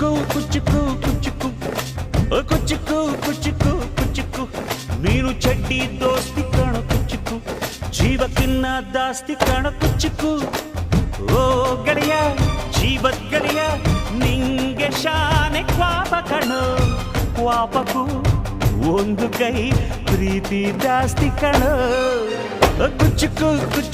ಕುಚ್ಚುಕು ಕುಚ್ಚುಕು ಕುಚ್ಚುಕು ಕುಚ್ಚುಕು ಕುಚ್ಚುಕು ಕುಚ್ಚುಕು ನೀನು ಚಡ್ಡಿ ದೋಸ್ತಿ ಕಾಣ ಕುಚ್ಚುಕು ಜೀವಕ್ಕಿನ್ನ ದಾಸ್ತಿ ಕಾಣ ಕುಚ್ಚುಕು ಓ ಗೆಳೆಯ ಜೀವದ್ ಗೆಳೆಯ ನಿಂಗೆ ಶಾನೆ ಕ್ವಾಪ ಕಣೋ ಕ್ವಾಪಕ್ಕೂ ಒಂದು ಕೈ ಪ್ರೀತಿ ಜಾಸ್ತಿ ಕಣೋ ಕುಚ್ಚುಕು ಕುಚ್ಚು